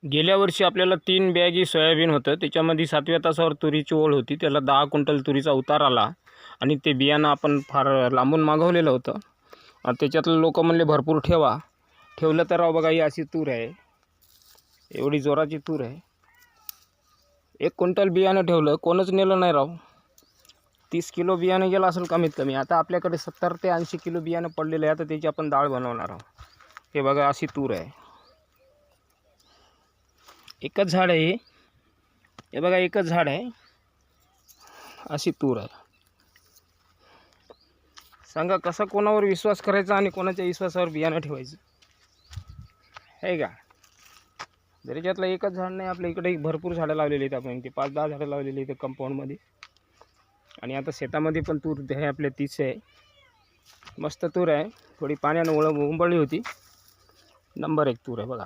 गेल्या वर्षी आपल्याला 3 बॅगी सोयाबीन होतं. त्याच्यामध्ये 7व्या तासावर तुरीची ओळ होती. त्याला 10 क्विंटल तुरीचा उतार आला आणि ते बियाणं आपण फार लांबून मागवलेलं होतं. त्याच्यातलं लोक म्हणले भरपूर ठेवा. ठेवलं तर राव बघा, ही अशी तूर आहे, एवढी जोराची तूर आहे. 1 क्विंटल बियाणं ठेवलं, कोणच नेलं नाही राव. 30 किलो बियाणं गेलं असेल कमीत कमी. आता आपल्याकडे 70 ते 80 किलो बियाणं पडलेलं आहे. आता त्याची आपण डाळ बनवणार आहोत. हे बघा, अशी तूर आहे. एकच झाड आहे हे बघा, एकच झाड आहे, अशी तूर आहे. सांगा कसा कोणावर विश्वास करायचा आणि कोणाच्या विश्वासावर बियाणं ठेवायचं आहे का? जर याच्यातलं एकच झाड नाही, आपल्या इकडे भरपूर झाडं लावलेली आहेत. आपण इथे 5-10 झाडं लावलेली आहेत कंपाऊंडमध्ये. आणि आता शेतामध्ये पण तूर आहे आपल्या 30 आहे. मस्त तूर आहे. थोडी पाण्यानं उंबळली होती. नंबर 1 तूर आहे बघा.